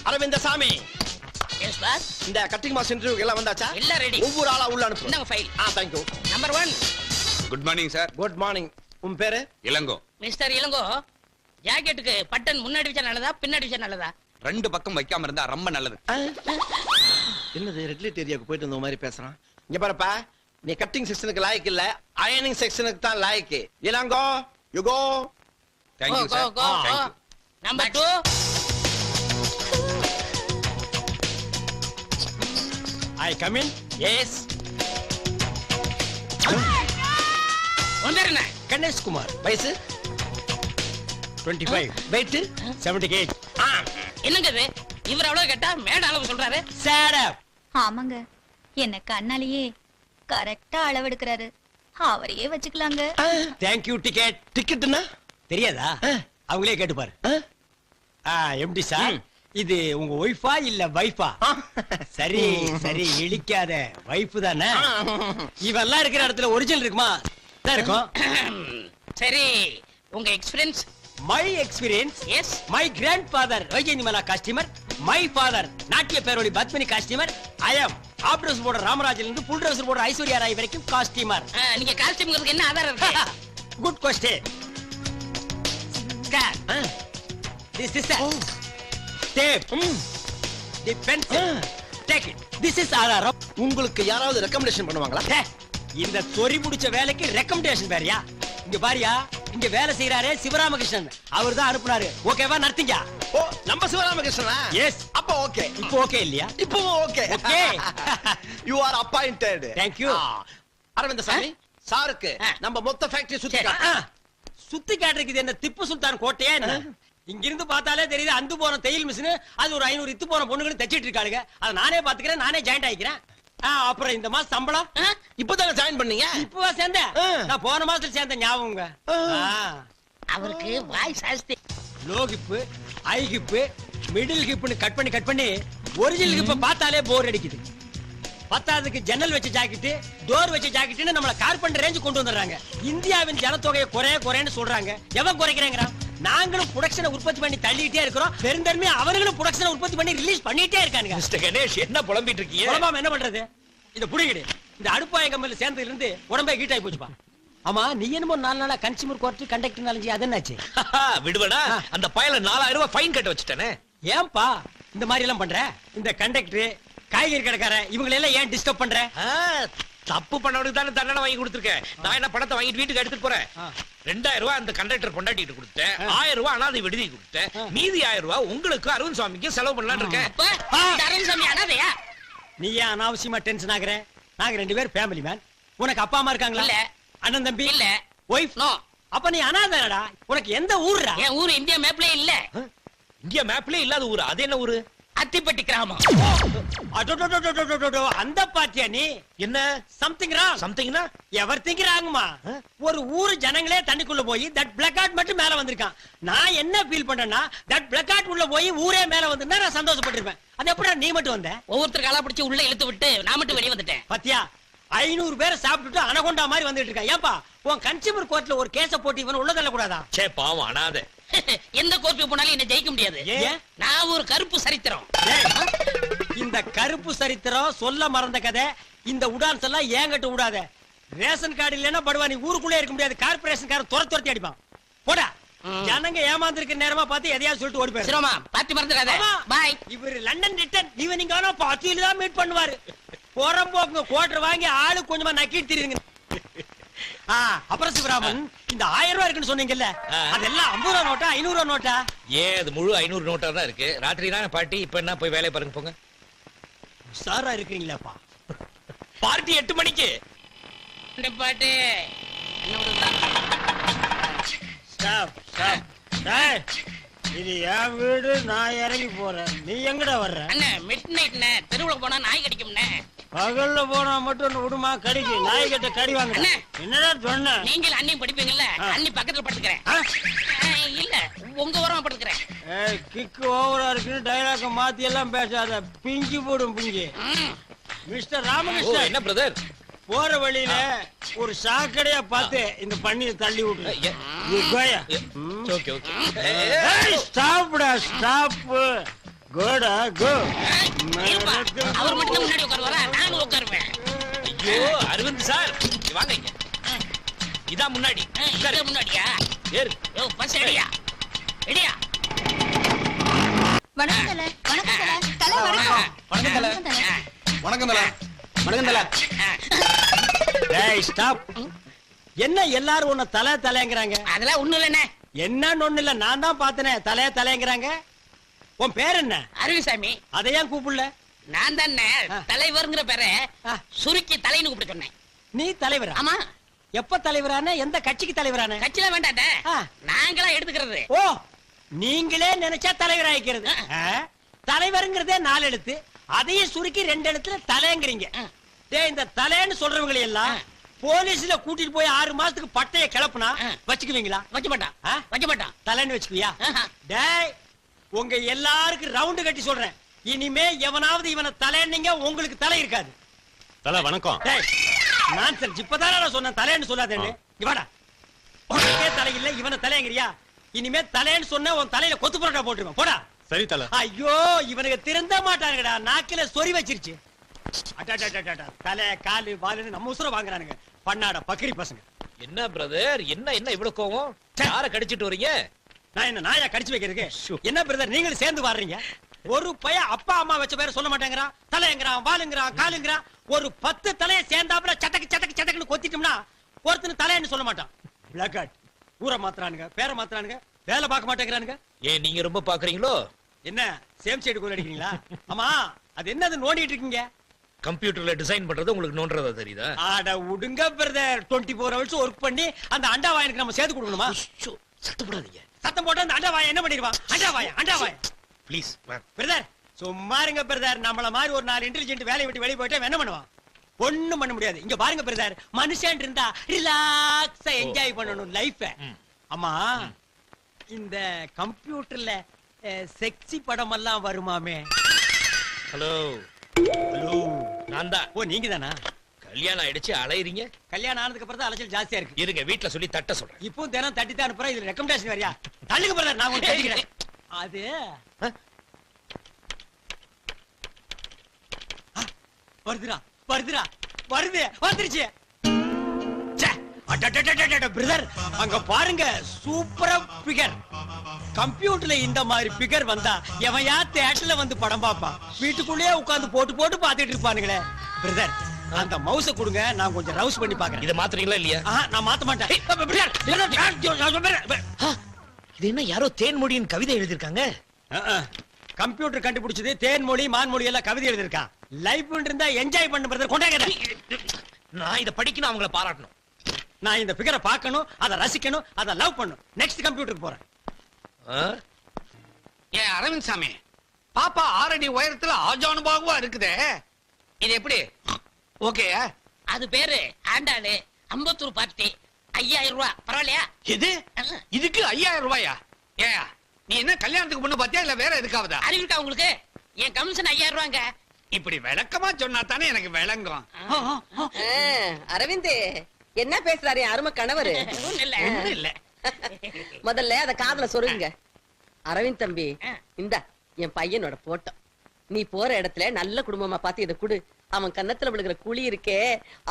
Arvind Swamy, yes boss. இந்த cutting mass இன்டர்வியூக்கு எல்லாம் வந்தாச்சா? எல்லாம் ரெடி. ஒவ்வொரு ஆளா உள்ள அனுப்பு. இந்தாங்க file. thank you. Number 1. Good morning sir. Good morning. உன் பேரு? இளங்கோ. மிஸ்டர் இளங்கோ, ஜாக்கெட்டுக்கு பட்டன் முன்னாடி வச்சா நல்லதா பின்னாடி வச்சா நல்லதா? ரெண்டு பக்கம் வைக்காம இருந்தா ரொம்ப நல்லது. என்னது ரெட் லைட் ஏரியாவுக்கு போயிட்டு வந்த மாதிரி பேசுறான். இங்க பாருப்பா, நீ கட்டிங் செக்ஷனுக்கு லாயக்கு இல்ல, அயனிங் செக்ஷனுக்கு தான் லாயக்கு. Ilango, you go. Thank you sir. Thank you. Number 2. I come in? Yes. வந்தறனே. கணேஷ் குமார். வயசு 25. weight 78. என்னங்க இது? இவர் அவ்வளவு கேட்டா மேட அளவு சொல்றாரு. Shut up. ஆமாங்க, என்ன கண்ணாலேயே கரெக்டா அளவெடுக்கிறாரு. அவரையே வச்சுக்கலாங்க. Thank you ticket. டிக்கெட்னா தெரியாதா? அவங்களே கேட்டு பாரு. எம்டி சார், இது உங்க ஒய்ஃபா இல்ல வைஃபா? சரி சரி, இழிக்காத. வைஃப் தானே? இவெல்லாம் இருக்கிற இடத்துல ஒரிஜினல் இருக்குமா? தான் இருக்கும். சரி, உங்க experience? My experience, yes. My grandfather Vyjayanthimala customer, my father நாட்டிய பேரோடி Padmini customer, I am of dress போடுற ராமராஜில இருந்து புல் ட்ரெஸ் போடுற ஐஸ்வர்யா ராய் வரைக்கும் கஸ்டமர். நீங்க காஸ்டியூம்ங்கிறதுக்கு என்ன ஆதாரம் இருக்கு? Good question. Scar. This is a tape. The pencil. Take it. This is ஆதாரம். உங்களுக்கு யாராவது ரெக்கமெண்டேஷன் பண்ணுவாங்களா? இந்த சொறி முடிச்ச வேலைக்கு ரெக்கமெண்டேஷன் வேறயா? இங்க பாரியா, இங்க வேலை செய்யறாரே சிவராமகிருஷ்ணன், அவர்தான் அனுப்புனாரு. ஓகேவா? நடத்தீங்க. ஓ, நம்ம சிவராமகிருஷ்ணனா? எஸ். அப்ப ஓகே. இப்போ ஓகே இல்லையா? இப்போ okay. Okay. You are appointed. Thank you. Arvind Swamy, சாருக்கு நம்ம மொத்த ஃபேக்டரி சுத்தி காட்டு. சுத்தி காட்டுறதுக்கு இது என்ன திப்பு சுல்தான் கோட்டையா என்ன? இங்க இருந்து பார்த்தாலே தெரியுது அந்து போன தையல் மிஷின், அது ஒரு 500 இத்து போன பொண்ணுகளும் தச்சிட்டு இருக்காளுங்க. அதை நானே பாத்துக்கிறேன், நானே ஜாயிண்ட் ஆயிக்கிறேன். அப்புறம் இந்த மாசம் சம்பளம் இப்பதானே ஜாயின் பண்ணீங்க? இப்பவா சேர்ந்தேன்? நான் போன மாசத்துல சேர்ந்த ஞாபகங்க. அவருக்கு வாய் சாஸ்தி. Low hip, high hip, middle ஹிப்னு கட் பண்ணி ஒரிஜினல் ஹிப்ப பார்த்தாலே போர் அடிக்குது. பத்தாவதுக்கு ஜன்னல் வச்ச ஜாக்கெட், டோர் வச்ச ஜாக்கெட்னு நம்மள கார்பெண்டர் ரேஞ்ச் கொண்டு வந்துடுறாங்க. இந்தியாவின் ஜனத்தொகையை குறைன்னு சொல்றாங்க. எவன் குறைக்கிறேங்கிறான்? நாங்களும் புரொடக்ஷனை உற்பத்தி பண்ணி தள்ளிட்டே இருக்கிறோம். பெருந்தன்மை அவர்களும் புரொடக்ஷனை உற்பத்தி பண்ணி ரிலீஸ் பண்ணிட்டே இருக்காங்க. மிஸ்டர் கணேஷ், என்ன புலம்பிட்டு இருக்கீங்க? புலம்பாம என்ன பண்றது? இந்த புடிகிடு இந்த அடுப்பாய கம்பெனில சேர்ந்ததுல இருந்து உடம்பே ஹீட் ஆகி போச்சுப்பா. ஆமா, நீ என்னமோ 4 நாளா கன்சியூமர் கோர்ட் கண்டக்டர் நாலஞ்சு அது என்னாச்சு? விடுவடா, அந்த பயல 4000 ரூபாய் ஃபைன் கட்ட வச்சுட்டானே. ஏன்பா இந்த மாதிரி எல்லாம் பண்ற? இந்த கண்டக்டர், காய்கறி கடைக்கார, இவங்க எல்லாம் ஏன் டிஸ்டர்ப் பண்ற? தப்பு பண்ணவனுக்கு தானே தண்டனை வாங்கி கொடுத்துருக்கேன். நான் என்ன பணத்தை வாங்கிட்டு வீட்டுக்கு எடுத்துட்டு போறேன். 2000 ரூபாய் அந்த கண்டக்டர் பொண்டாட்டிட்டு கொடுத்தேன், 1000 ரூபாய் அனாதை விடுதி கொடுத்தேன், மீதி 1000 ரூபாய் உங்களுக்கு அரவிந்த் சுவாமிக்கு செலவு பண்ணலாம்னு இருக்கேன். அரவிந்த் சாமி அனாதையா? நீ ஏன் அனாவசியமா டென்ஷன் ஆகுற? நாங்க 2 பேர் ஃபேமிலி மேன். உனக்கு அப்பா அம்மா இருக்காங்களா? இல்ல. அண்ணன் தம்பி இல்ல. ஒய்ஃப்? நோ. அப்ப நீ அனாதைடா. உனக்கு எந்த ஊர்டா? என் ஊர் இந்தியா மேப்லயே இல்ல. இந்தியா மேப்ல இல்லாத ஊரு. அது என்ன ஊரு? அத்திப்பட்டி கிராமம். அந்த பாட்டியா நீ? என்ன சம்திங் ராங். சம்திங்னா எவர்திங் ராங்மா. ஒரு ஊரு ஜனங்களே தண்ணிக்குள்ள போய் தட் பிளக்கார்ட் மட்டும் மேல வந்திருக்கான். நான் என்ன ஃபீல் பண்றேன்னா, தட் பிளக்கார்ட் உள்ள போய் ஊரே மேல வந்திருந்தா நான் சந்தோஷப்பட்டிருப்பேன். அது எப்படா நீ மட்டும் வந்த? ஒவ்வொருத்தர் காலா பிடிச்சி உள்ள இழுத்து விட்டு நான் மட்டும் வெளியே வந்துட்டேன். பாத்தியா, 500 பேரை சாப்பிட்டுட்டு அனகொண்டா மாதிரி வந்துட்டு இருக்கான். ஏன்பா உன் கன்சியூமர் கோர்ட்ல ஒரு கேஸ போட்டு இவன் உள்ள தள்ள கூடாதா? சே பாவம், அனாதை. எந்த கோர்ட்டுக்கு போனாலும் என்ன ஜெயிக்க முடியாது. நான் ஒரு கருப்பு சரித்திரம். இந்த கருப்பு சரித்திரம் சொல்ல மறந்த கதை. இந்த உடான்ஸ் எல்லாம் ஏங்கட்ட விடாத. ரேஷன் கார்டு இல்லன்னா படுவா, நீ ஊருக்குள்ளே இருக்க முடியாது. கார்பரேஷன் காரன் துரத்தி அடிப்பான். போடா. ஜனங்க ஏமாந்திருக்க நேரமா பார்த்து எதையாவது சொல்லிட்டு ஓடி போயிரு. சிரமா பாத்தி மறந்துடாத. பை. இவர் லண்டன் ரிட்டர்ன் ஈவினிங் ஆனா பாத்தியில தான் மீட் பண்ணுவாரு. போறம்போக்கு குவார்டர் வாங்கி ஆளு கொஞ்சமா நக்கிட்டு தெரியுங்க. அப்புறம் சிவராமன், இந்த 1000 ரூபாய் இருக்குன்னு சொன்னீங்கல்ல, அதெல்லாம் 50 ரூபாய் நோட்டா 500 ரூபாய் நோட்டா? அது முழு 500 நோட்டா தான் இருக்கு. ராத்திரி தானே பார்ட்டி. இப்ப என்ன போய் வேலையை பாருங்க போங்க. சாரா இருக்கீங்களாப்பா? பார்ட்டி 8 மணிக்கு. இந்த பாட்டு ஸ்டாப் ஸ்டாப். டேய், இது என் வீடு, நான் இறங்கி போறேன். நீ எங்கடா வர்ற? அண்ணே, மிட் நைட்ண்ணே, தெருவுல போனா நாய் கடிக்கும்ண்ணே. பகல்ல போனா மட்டும் விடுமா கடிக்கு? நாய் கிட்ட கடி வாங்க. என்னடா சொன்ன? நீங்கள் அண்ணியும் படிப்பீங்கல்ல, அண்ணி பக்கத்துல படுத்துக்கிறேன். இல்ல, உங்க ஓரமா படுத்துக்கிறேன். கிக்கு ஓவரா இருக்குன்னு டைலாக மாத்தி எல்லாம் பேசாத. பிஞ்சு போடும் பிஞ்சு. மிஸ்டர் ராமகிருஷ்ணன். என்ன பிரதர்? போற வழியில ஒரு சாக்கடையா பார்த்து இந்த பண்ணியை தள்ளி விட்டு. Okay okay. ஸ்டாப்டா, ஸ்டாப். கோடா கோ இருப்பா. அவர் மட்டும் தான் முன்னாடி உட்காருவாரா? நானும் உட்காருவேன். ஐயோ அரவிந்த் சார் இங்க வாங்க இங்க இதான் முன்னாடி இது முன்னாடியா? ஏறு யோ, பஸ் ரெடியா? ரெடியா? வணக்கம் தல. வணக்கம் தல. தல வணக்கம். வணக்கம் தல. வணக்கம் தல. வணக்கம் தல. வணக்கம் தல. டேய் ஸ்டாப். என்ன எல்லாரும் உன்னை தலை தலைங்கறாங்க? அதெல்லாம் ஒண்ணும் இல்லண்ணே. என்னன்னு ஒண்ணு இல்ல, நான் தான் பார்த்தனே தலை தலைங்கறாங்க. உன் பேர் என்ன? அருவிசாமி. அதை ஏன் கூப்பிடல? நான் தானே தலைவர்ங்கிற பேரை ஆ. சுருக்கி தலைன்னு கூப்பிட்டு சொன்னேன். நீ தலைவரா? ஆமா, எப்ப தலைவரான? எந்த கட்சிக்கு தலைவரான? கட்சியில வேண்டாட்ட ஆ. நாங்களா எடுத்துக்கிறது. ஓ, நீங்களே நினைச்சா தலைவர் ஆயிக்கிறது. தலைவருங்கிறதே 4 எழுத்து, அதையும் சுருக்கி 2 எழுத்துல தலைங்கிறீங்க. டேய், இந்த தலைன்னு சொல்றவங்களை எல்லாம் போலீஸ்ல கூட்டிட்டு போய் 6 மாசத்துக்கு பட்டைய கிளப்புனா வச்சுக்குவீங்களா? வைக்க மாட்டான். ஆ? வைக்க மாட்டான். தலைன்னு வச்சுக்குவியா? ஆஹா. டேய், உங்க எல்லாருக்கும் ரவுண்டு கட்டி சொல்றேன், இனிமே எவனாவது இவனை தலைன்னீங்க உங்களுக்கு தலை இருக்காது. தல வணக்கம். டேய், நான்சென்ஸ். இப்பதானே நான் சொன்னேன் தலைன்னு சொல்லாதேன்னு. இவாடா, உனக்கே தலை இல்ல, இவனை தலைங்கிறியா? இனிமே தலைன்னு சொன்ன உன் தலையில கொத்து புரோட்டா போட்டுருவேன். போடா. சரி தல. ஐயோ, இவனுக்கு திருந்த மாட்டானுங்கடா, நாக்கில சொறி வச்சிருச்சு. அடடடடடட, தலை காலு வாலுன்னு நம்ம உசுர வாங்குறானுங்க, பண்ணாட பக்கிரி பசங்க. என்ன பிரதர், என்ன என்ன இவ்வளவு கோவம்? யார கடிச்சிட்டு வரீங்க? நான் என்ன நாயா கடிச்சு வைக்கிறதுக்கு? என்ன பிரதர், நீங்களும் சேர்ந்து வர்றீங்க? ஒரு பையன் அப்பா அம்மா வச்ச பேரை சொல்ல மாட்டேங்கிறான், தலைங்கிறான், வாலுங்கிறான், காலுங்கிறான். ஒரு 10 தலையை சேர்ந்தாப்புல சட்டக்கு சட்டக்கு சட்டக்குன்னு கொத்திட்டோம்னா ஒருத்தனு தலைன்னு சொல்ல மாட்டான். பிளாக் ஊரை மாத்துறானுங்க, பேரை மாத்துறானுங்க, வேலை பார்க்க மாட்டேங்கிறானுங்க. ஏன் நீங்க ரொம்ப பாக்குறீங்களோ? என்ன சேம் சைடு கோல் அடிக்கிறீங்களா? ஆமா, அது என்னது நோண்டிட்டு இருக்கீங்க? கம்ப்யூட்டர்ல டிசைன் பண்றது உங்களுக்கு நோன்றதா தெரியுதா? ஆட உடுங்க பிரதர், 24 ஹவர்ஸ் ஒர்க் பண்ணி அந்த அண்டா வாயனுக்கு நம்ம சேர்த்து கொடுக்கணுமா? சத்தம் போடாதீங்க சத்தம் போட்டு அந்த அண்டா வாயன் என்ன பண்ணிடுவான்? அண்டா வாயன் ப்ளீஸ். பிரதர் சும்மா இருங்க பிரதர். நம்மள மாதிரி ஒரு 4 இன்டெலிஜென்ட் வேலையை விட்டு வெளியே போயிட்டா என்ன பண்ணுவான்? ஒண்ணும் பண்ண முடியாது. இங்க பாருங்க பிரதர், மனுஷன் இருந்தா ரிலாக்ஸா என்ஜாய் பண்ணணும் லைஃப. ஆமா, இந்த கம்ப்யூட்டர்ல செக்ஸி படம் எல்லாம் வருமாமே? ஹலோ ஹலோ, நான் தான். ஓ நீங்க தானா? கல்யாணம் ஆயிடுச்சு அலையறீங்க? கல்யாணம் ஆனதுக்கு அப்புறம் தான் அலைச்சல் ஜாஸ்தியா இருக்கு. இருங்க வீட்ல சொல்லி தட்ட சொல்றேன். இப்போ தினம் தட்டி தான் அனுப்புறேன், இதுல ரெக்கமெண்டேஷன் வரியா? தள்ளுங்க பிரதர், நான் உங்களுக்கு தட்டிக்கிறேன். அது வருதுடா வருதுடா வருது, வந்துருச்சு. பிரதர் அங்க பாருங்க, சூப்பரா பிகர். கம்ப்யூட்டர்ல இந்த மாதிரி பிகர் வந்தா எவையா தியேட்டர்ல வந்து படம் பாப்பான்? வீட்டுக்குள்ளேயே உட்கார்ந்து போட்டு போட்டு பாத்துட்டு இருப்பானுங்களே. பிரதர் அந்த மவுஸ கொடுங்க, நான் கொஞ்சம் ரவுஸ் பண்ணி பாக்குறேன். இத மாத்துறீங்களா இல்லையா? நான் மாத்த மாட்டேன். இது என்ன யாரோ தேன்மொழியின் கவிதை எழுதிருக்காங்க? கம்ப்யூட்டர் கண்டுபிடிச்சது தேன்மொழி மான்மொழி எல்லாம் கவிதை எழுதிருக்கான். லைஃப் இருந்தா என்ஜாய் பண்ணு பிரதர், கொண்டாங்க. நான் இத படிக்கணும், அவங்கள பாராட்டணும். நான் இந்த பிகரை பார்க்கணும், அதை ரசிக்கணும், அதை லவ் பண்ணணும். நெக்ஸ்ட் கம்ப்யூட்டருக்கு போறேன். ஏ அரவிந்த் சாமி, பாப்பா 6 அடி உயரத்துல ஆஜானுபாகுவா இருக்குதே, இது எப்படி ஓகே? அது பேரு ஆண்டாளு, அம்பத்தூர் பார்ட்டி, 5000 ரூபாய். பரவாயில்லையா? இது இதுக்கு 5000 ரூபாயா? ஏ நீ என்ன கல்யாணத்துக்கு பொண்ணு பாத்தியா இல்ல வேற எதுக்காவதா? அறிவிக்கா உங்களுக்கு? என் கமிஷன் 5000 ரூபாங்க. இப்படி விளக்கமா சொன்னா தானே எனக்கு விளங்கும். அரவிந்த் என்ன பேசுறாரு என் அருமை கணவரு? ஒண்ணும் இல்ல. ஒண்ணும் இல்ல. முதல்ல அத காதுல சொருங்க. அரவிந்த் தம்பி, இந்த என் பையனோட போட்டோ. நீ போற இடத்துல நல்ல குடும்பமா பார்த்து இதை கொடு. அவன் கன்னத்துல விழுகிற குழி இருக்கே,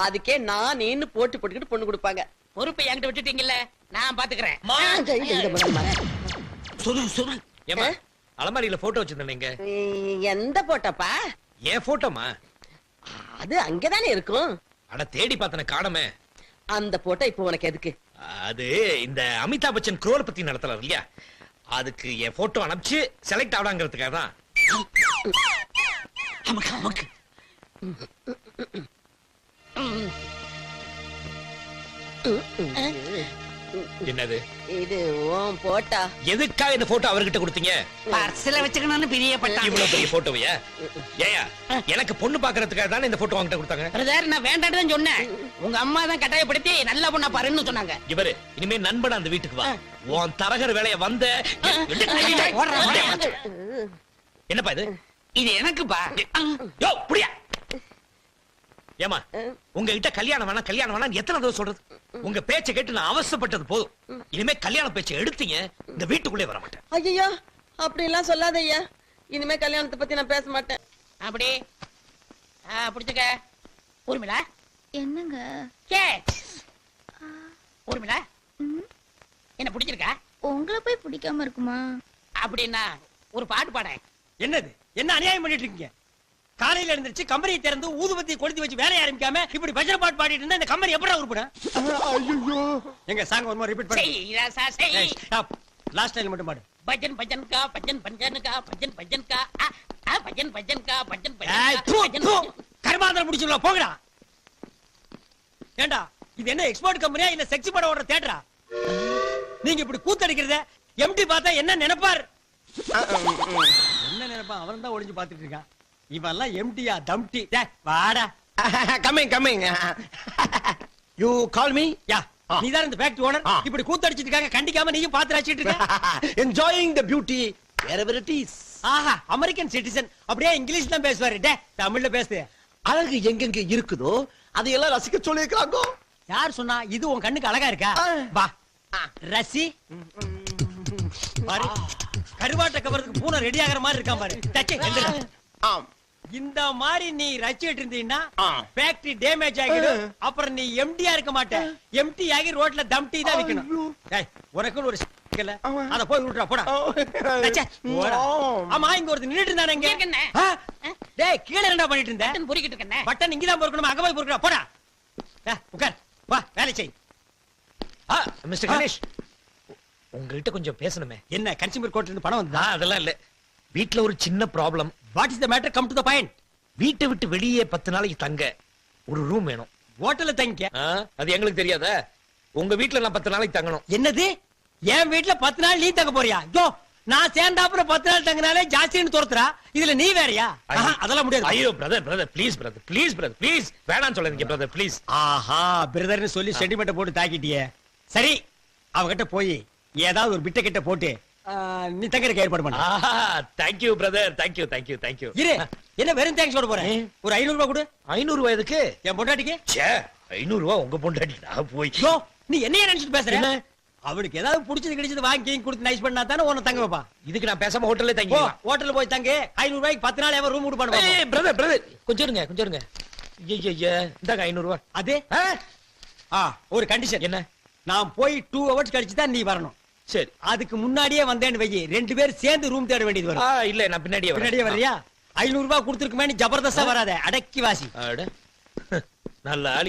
அதுக்கே நான் நீன்னு போட்டு போட்டுக்கிட்டு பொண்ணு கொடுப்பாங்க. பொறுப்பை என்கிட்ட விட்டுட்டீங்கல்ல, நான் பாத்துக்கிறேன். ஏமா அலமாரியில போட்டோ வச்சிருந்தீங்க? எந்த போட்டோப்பா? ஏன் போட்டோமா? அது அங்கதானே இருக்கும். அட தேடி பார்த்தன காணமே. அந்த போட்டோ இப்போ உனக்கு எதுக்கு? அது இந்த அமிதாப் பச்சன் குரோல் பத்தி நடத்தலாம் இல்லையா, அதுக்கு என் போட்டோ அனுப்பிச்சு செலக்ட் ஆகலாங்கிறதுக்காக தான். நமக்கு நமக்கு என்னது இது உன் போட்டா? எதுக்காக இந்த போட்டோ அவர்கிட்ட கொடுத்தீங்க? பர்ஸ்ல வச்சுக்கணும்னு பிரியப்பட்டான். இவ்வளவு பெரிய போட்டோவையா? ஏயா எனக்கு பொண்ணு பாக்குறதுக்காக தானே இந்த போட்டோ வாங்கிட்ட கொடுத்தாங்க. பிரதர் நான் வேண்டான்னு தான் சொன்னேன். உங்க அம்மா தான் கட்டாயப்படுத்தி நல்ல பொண்ணா பாருன்னு சொன்னாங்க. இவரு இனிமே நண்பன் அந்த வீட்டுக்கு வா, உன் தரகர் வேலைய வந்த. என்னப்பா இது? இது எனக்குப்பா. யோ புடியா. ஏமா உங்ககிட்ட கல்யாணம் வேணாம் எத்தனை தடவை சொல்றது? உங்க பேச்சை கேட்டு நான் அவசப்பட்டது போதும். இனிமே கல்யாண பேச்சை எடுத்தீங்க இந்த வீட்டுக்குள்ளே வர மாட்டேன். ஐயோ அப்படி எல்லாம் சொல்லாதய்யா. இனிமே கல்யாணத்தை பத்தி நான் பேச மாட்டேன். அப்படி பிடிச்சுக்க. ஊர்மிளா என்னங்க? கேட்ச். ஊர்மிளா ம், என்ன பிடிச்சிருக்கா? உங்களை போய் பிடிக்காம இருக்குமா? அப்படின்னா ஒரு பாட்டு பாட. என்னது? என்ன அநியாயம் பண்ணிட்டு இருக்கீங்க? காலையில எழுந்திருச்சு கம்பெனியை திறந்து ஊதுபத்தி கொளுத்தி வச்சு வேலைய ஆரம்பிக்காம இப்படி பஜனை பாட்டு பாடிட்டு இருந்தா இந்த கம்பெனி எப்படா உருப்படும்? ஐயோ எங்க சாங் ஒரு மாதிரி ரிப்பீட் செய் ராசா செய். ஸ்டாப். லாஸ்ட் டைம் மட்டும் பாடு. பஜன் பஜன் கா பஜன் பஜன் கா பஜன் பஜன் கா பஜன் பஜன் கா பஜன் ஏய், தூ, பஜன் தூ. கருமாந்திரம் முடிச்சுடலாம் போங்கடா. ஏண்டா இது என்ன எக்ஸ்போர்ட் கம்பெனியா இல்ல செக்ஸ் படம் ஓடுற தியேட்டரா? நீங்க இப்படி கூத்தடிக்கிறத எம்டி பார்த்தா என்ன நினைப்பார்? என்ன நினைப்பா? அவன் தான் ஒளிஞ்சு பாத்துட்டு இருக்கான். இவன் எல்லாம் எம்டியா தம்டி. டேய், வாடா. Coming coming you call me யா நீதான் இந்த ஃபேக்டரி ஓனர். இப்படி கூத்தடிச்சிட்டு இருக்காங்க, கண்டிக்காம நீயும் பாத்து ரசிச்சிட்டு இருக்க. Enjoying the beauty wherever it is. ஆஹா, அமெரிக்கன் சிட்டிசன் அப்படியே இங்கிலீஷ் தான் பேசுவாரு. டேய், தமிழ்ல பேசு. அழகு எங்கெங்க இருக்குதோ அதையெல்லாம் ரசிக்க சொல்லியிருக்காங்க. யார் சொன்னா? இது உன் கண்ணுக்கு அழகா இருக்கா? வா ரசி. பாரு, கருவாட்ட கவரத்துக்கு பூனை ரெடி ஆகுற மாதிரி இருக்கான் பாரு. டச்சே, எந்திரா. ஆம். இந்த மாதிரி நீ ரசிச்சிட்டு இருந்தீன்னா ஆ. ஃபேக்டரி டேமேஜ் ஆகிடும். அப்புறம் நீ எம்டியா இருக்க மாட்ட. எம்டி ஆகி ரோட்ல தம்டி தான் விக்கணும். டேய், உனக்குன்னு ஒரு இருக்கல, அத போய் விட்டுறா போடா. டச்சே, போடா. ஆமா, இங்க ஒருத்தர் நின்னுட்டு இருந்தானே இங்க. இருக்கேண்ணே. ஆ? டேய், கீழ என்னடா பண்ணிட்டு இருந்த? பட்டன் பொறுக்கிட்டு இருக்கேண்ணே. பட்டன் இங்க தான் பொறுக்கணும், அங்க போய் பொறுக்கடா போடா. உட்கார், வா வேலை செய். மிஸ்டர் கணேஷ், உங்ககிட்ட கொஞ்சம் பேசணுமே. என்ன கன்சியூமர் கோர்ட்ல இருந்து பணம் வந்தா? அதெல்லாம் இல்ல. வீட்ல ஒரு சின்ன problem. What is the matter? Come to the point. வீட்டை விட்டு வெளியே 10 நாளைக்கு தங்க ஒரு ரூம் வேணும். ஹோட்டல்ல தங்கிக்க. அது எங்களுக்கு தெரியாதா? உங்க வீட்ல நான் 10 நாளைக்கு தங்கணும். என்னது? என் வீட்ல 10 நாள் நீ தங்க போறியா? யோ, நான் சேர்ந்தாப்புல 10 நாள் தங்கினாலே ஜாஸ்தின்னு துரத்துறா. இதுல நீ வேறயா? ஆஹா, அதெல்லாம் முடியாது. ஐயோ பிரதர் ப்ளீஸ் வேணாம் சொல்லாதீங்க பிரதர் ப்ளீஸ். ஆஹா, பிரதர்னு சொல்லி சென்டிமெண்ட போட்டு தாக்கிட்டியே. சரி, அவகிட்ட போய் ஏதாவது ஒரு பிட்ட கிட்ட போட்டு நீ தங்கறதுக்கு ஏற்பாடு பண்ணு. Thank you brother, thank you. இரு, என்ன வெறும் தேங்க்ஸ் சொல்ல போறேன்? ஒரு 500 ரூபாய் கொடு. 500 ரூபாய் எதுக்கு? என் பொண்டாட்டிக்கு. ச்சே, 500 ரூபாய் உங்க பொண்டாட்டி நான் போய். யோ, நீ என்னைய நினைச்சிட்டு பேசுற? என்ன? அவளுக்கு ஏதாவது பிடிச்சது கிடைச்சது வாங்கி கொடுத்து நைஸ் பண்ணா தானே உன்னை தங்க வைப்பா. இதுக்கு நான் பேசாம ஹோட்டல்ல போ, தங்கி. ஹோட்டல்ல போய் தங்கு. 500 ரூபாய்க்கு 10 நாள் எவன் ரூம் விட்டு பண்ணுவா? பிரதர் கொஞ்சம் இருங்க. ஐயா இந்தாங்க 500 ரூபாய். அது ஒரு கண்டிஷன். என்ன? நான் போய் 2 hours கழிச்சு தான் நீ வரணும். சரி. அதுக்கு முன்னாடியே வந்தேன்னு வை, 2 பேரும் சேர்ந்து ரூம் தேட வேண்டியது வரும். இல்ல நான் பின்னாடியே பின்னாடியே வர்றியா? 500 ரூபாய் கொடுத்துருக்குமே, நீ ஜபர்தஸ்தா வராத, அடக்கி வாசி. நல்ல ஆளு.